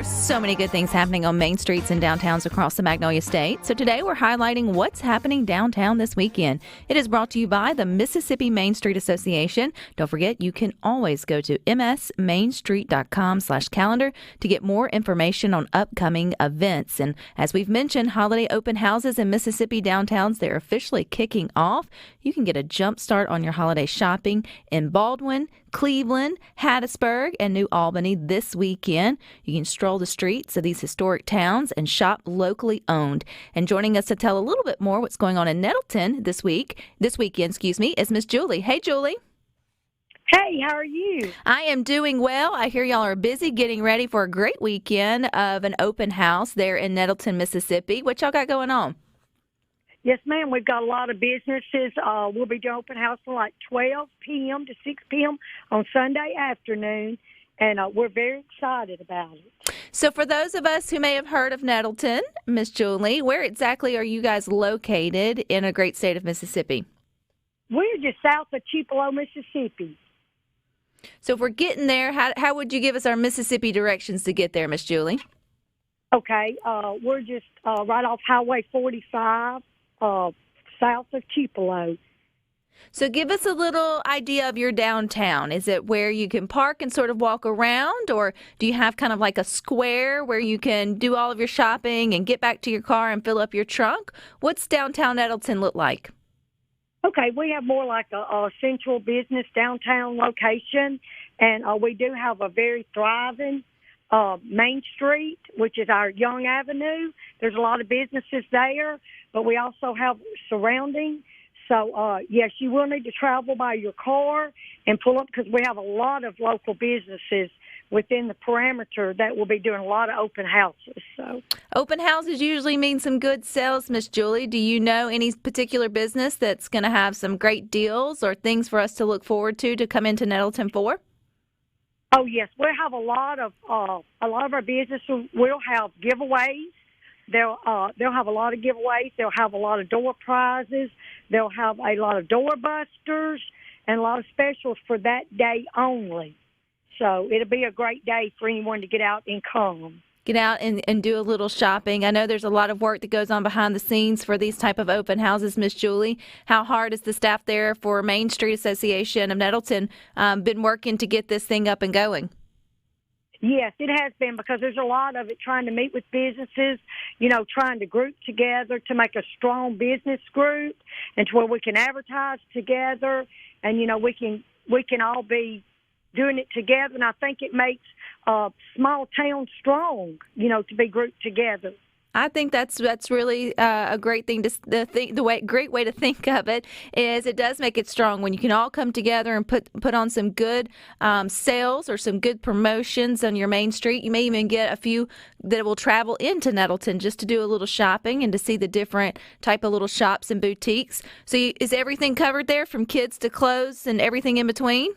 so many good things happening on main streets and downtowns across the Magnolia State. So today we're highlighting what's happening downtown this weekend. It is brought to you by the Mississippi Main Street Association. Don't forget, you can always go to msmainstreet.com/calendar to get more information on upcoming events. And as we've mentioned, holiday open houses in Mississippi downtowns, they're officially kicking off. You can get a jump start on your holiday shopping in Baldwin, Cleveland, Hattiesburg, and New Albany this weekend. You can stroll the streets of these historic towns and shop locally owned. And joining us to tell a little bit more what's going on in Nettleton this weekend, is Miss Julie. Hey, Julie. Hey, how are you? I am doing well. I hear y'all are busy getting ready for a great weekend of an open house there in Nettleton, Mississippi. What y'all got going on? Yes, ma'am. We've got a lot of businesses. We'll be doing open house from like 12 p.m. to 6 p.m. on Sunday afternoon, and we're very excited about it. So for those of us who may have heard of Nettleton, Miss Julie, where exactly are you guys located in a great state of Mississippi? We're just south of Tupelo, Mississippi. So if we're getting there, how would you give us our Mississippi directions to get there, Miss Julie? Okay, we're just right off Highway 45. South of Tupelo. So give us a little idea of your downtown. Is it where you can park and sort of walk around, or do you have kind of like a square where you can do all of your shopping and get back to your car and fill up your trunk? What's downtown Nettleton look like? Okay, we have more like a central business downtown location, and we do have a very thriving Main Street, which is our Young Avenue. There's a lot of businesses there, but we also have surrounding. So, yes, you will need to travel by your car and pull up because we have a lot of local businesses within the parameter that will be doing a lot of open houses. So, open houses usually mean some good sales, Miss Julie. Do you know any particular business that's going to have some great deals or things for us to look forward to come into Nettleton for? Oh yes, we'll have a lot of our businesses will have giveaways. They'll have a lot of giveaways. They'll have a lot of door prizes. They'll have a lot of door busters and a lot of specials for that day only. So it'll be a great day for anyone to get out and come. Get out and do a little shopping. I know there's a lot of work that goes on behind the scenes for these type of open houses, Miss Julie. How hard is the staff there for Main Street Association of Nettleton been working to get this thing up and going? Yes, it has been because there's a lot of it trying to meet with businesses, trying to group together to make a strong business group and to where we can advertise together and, we can all be doing it together. And I think it makes small town strong, to be grouped together. I think that's really a great thing great way to think of it is it does make it strong when you can all come together and put on some good sales or some good promotions on your main street. You may even get a few that will travel into Nettleton just to do a little shopping and to see the different type of little shops and boutiques. So is everything covered there from kids to clothes and everything in between?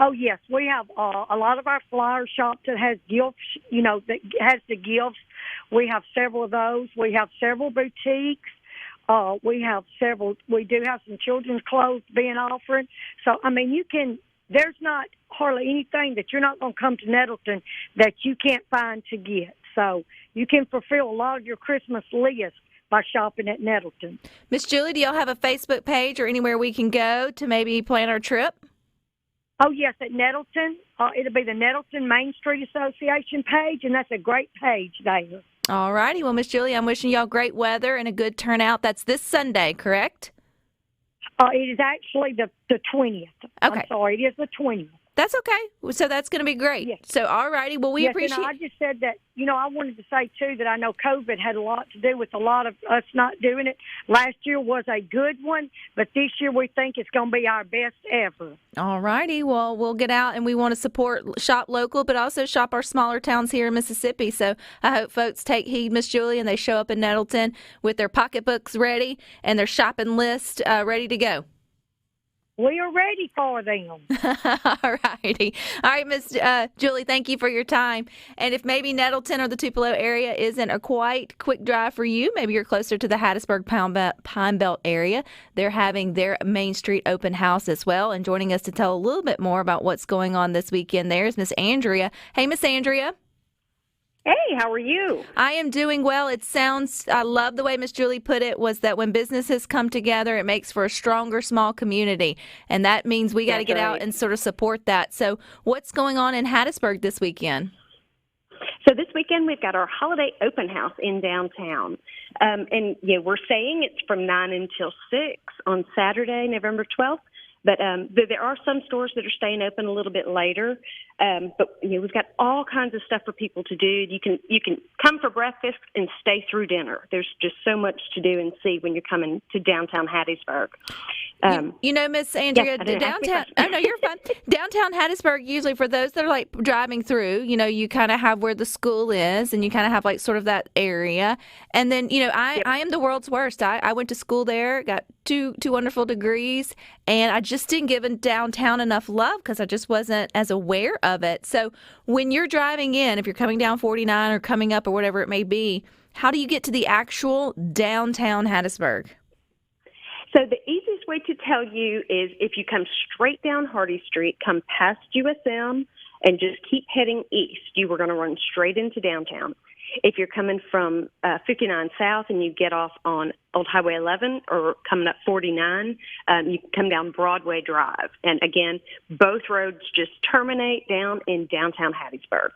Oh, yes. We have a lot of our flower shops that has gifts, that has the gifts. We have several of those. We have several boutiques. We do have some children's clothes being offered. So, there's not hardly anything that you're not going to come to Nettleton that you can't find to get. So you can fulfill a lot of your Christmas list by shopping at Nettleton. Miss Julie, do y'all have a Facebook page or anywhere we can go to maybe plan our trip? Oh, yes, at Nettleton. It'll be the Nettleton Main Street Association page, and that's a great page there. All righty. Well, Miss Julie, I'm wishing y'all great weather and a good turnout. That's this Sunday, correct? It is actually the 20th. Okay. I'm sorry, it is the 20th. That's okay. So that's going to be great. Yes. So, all righty. Well, we appreciate and I just said that, I wanted to say, too, that I know COVID had a lot to do with a lot of us not doing it. Last year was a good one, but this year we think it's going to be our best ever. All righty. Well, we'll get out and we want to shop local, but also shop our smaller towns here in Mississippi. So I hope folks take heed, Miss Julie, and they show up in Nettleton with their pocketbooks ready and their shopping list ready to go. We are ready for them. All righty. All right, Miss Julie, thank you for your time. And if maybe Nettleton or the Tupelo area isn't a quite quick drive for you, maybe you're closer to the Hattiesburg Pine Belt area, they're having their Main Street open house as well. And joining us to tell a little bit more about what's going on this weekend there is Miss Andrea. Hey, Miss Andrea. Hey, how are you? I am doing well. I love the way Miss Julie put it, was that when businesses come together, it makes for a stronger small community. And that means we got to get out and sort of support that. So what's going on in Hattiesburg this weekend? So this weekend we've got our holiday open house in downtown. We're saying it's from 9 until 6 on Saturday, November 12th. But there are some stores that are staying open a little bit later. We've got all kinds of stuff for people to do. You can come for breakfast and stay through dinner. There's just so much to do and see when you're coming to downtown Hattiesburg. Miss Andrea, downtown. Oh no, you're fine. Downtown Hattiesburg, usually for those that are like driving through, you kind of have where the school is, and you kind of have like sort of that area. And then I am the world's worst. I went to school there, got two wonderful degrees, and I just didn't give downtown enough love because I just wasn't as aware of it. So when you're driving in, if you're coming down 49 or coming up or whatever it may be, how do you get to the actual downtown Hattiesburg? So the easiest way to tell you is if you come straight down Hardy Street, come past USM, and just keep heading east, you are going to run straight into downtown. If you're coming from 59 South and you get off on Old Highway 11 or coming up 49, you can come down Broadway Drive. And again, both roads just terminate down in downtown Hattiesburg.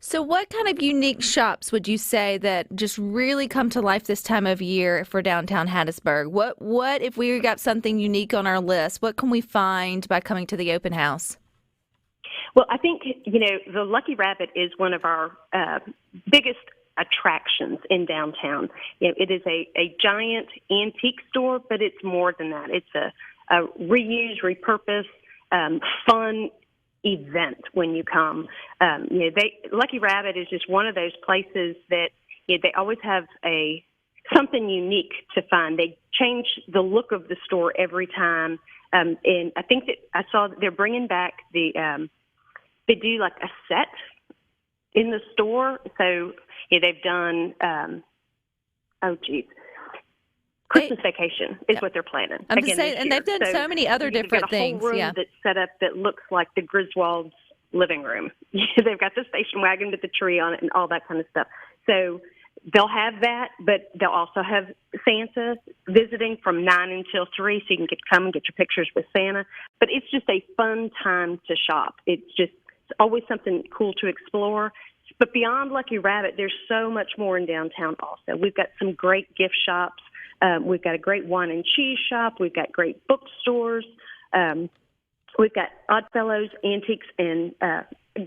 So what kind of unique shops would you say that just really come to life this time of year for downtown Hattiesburg? What if we got something unique on our list, what can we find by coming to the open house? Well, I think, the Lucky Rabbit is one of our biggest attractions in downtown. It is a giant antique store, but it's more than that. It's a reuse, repurpose, fun event when you come. Lucky Rabbit is just one of those places that they always have something unique to find. They change the look of the store every time. And I think that I saw that they're bringing back they do like a set in the store. So they've done, Christmas Vacation is what they're planning. And they've done so many other different things. Got a whole room that's set up that looks like the Griswolds' living room. They've got the station wagon with the tree on it and all that kind of stuff. So they'll have that, but they'll also have Santa visiting from 9 until 3, so you can come and get your pictures with Santa. But it's just a fun time to shop. It's always something cool to explore. But beyond Lucky Rabbit, there's so much more in downtown also. We've got some great gift shops. We've got a great wine and cheese shop. We've got great bookstores. We've got Oddfellows, Antiques, and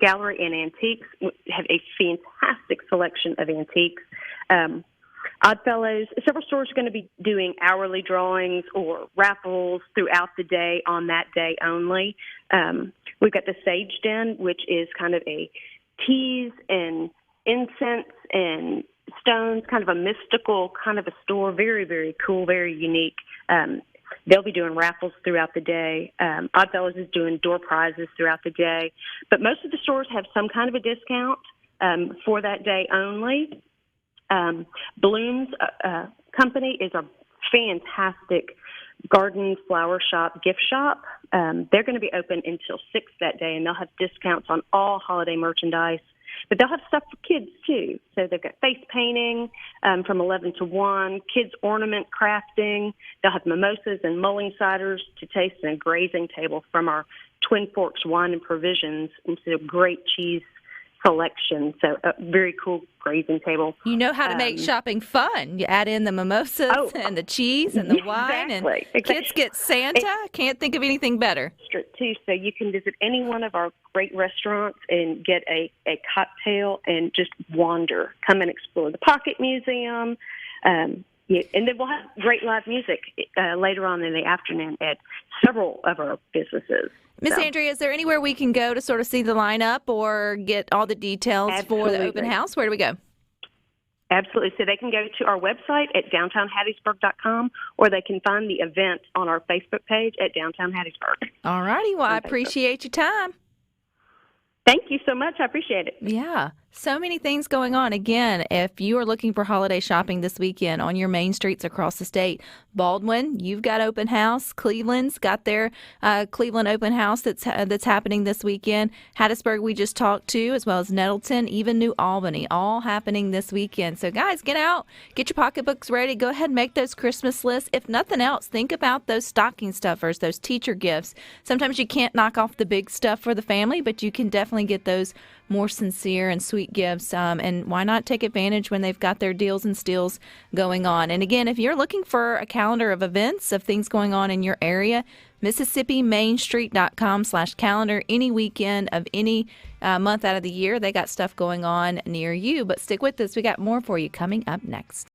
Gallery and Antiques. We have a fantastic selection of antiques. Oddfellows, several stores are going to be doing hourly drawings or raffles throughout the day on that day only. We've got the Sage Den, which is kind of a teas and incense and stones, kind of a mystical kind of a store. Very, very cool, very unique. They'll be doing raffles throughout the day. Oddfellows is doing door prizes throughout the day. But most of the stores have some kind of a discount for that day only. Bloom's Company is a fantastic garden flower shop, gift shop. They're going to be open until 6 that day, and they'll have discounts on all holiday merchandise. But they'll have stuff for kids, too. So they've got face painting from 11 to 1, kids ornament crafting. They'll have mimosas and mulling ciders to taste, and a grazing table from our Twin Forks Wine and Provisions. And so great cheese selection. So a very cool grazing table. You know how to make shopping fun. You add in the mimosas and the cheese and the wine, and kids get Santa. Can't think of anything better. Too, so you can visit any one of our great restaurants and get a cocktail and just wander. Come and explore the Pocket Museum. And then we'll have great live music later on in the afternoon at several of our businesses. Miss Andrea, is there anywhere we can go to sort of see the lineup or get all the details for the open house? Where do we go? Absolutely. So they can go to our website at downtownhattiesburg.com, or they can find the event on our Facebook page at Downtown Hattiesburg. All righty. Well, I appreciate your time. Thank you so much. I appreciate it. Yeah. So many things going on. Again, if you are looking for holiday shopping this weekend on your main streets across the state, Baldwin, you've got open house. Cleveland's got their Cleveland open house that's happening this weekend. Hattiesburg, we just talked to, as well as Nettleton, even New Albany, all happening this weekend. So, guys, get out, get your pocketbooks ready. Go ahead and make those Christmas lists. If nothing else, think about those stocking stuffers, those teacher gifts. Sometimes you can't knock off the big stuff for the family, but you can definitely get those more sincere and sweet gifts. And why not take advantage when they've got their deals and steals going on? And again, if you're looking for a calendar of events, of things going on in your area, MississippiMainStreet.com/calendar. Any weekend of any month out of the year, they got stuff going on near you. But stick with us. We got more for you coming up next.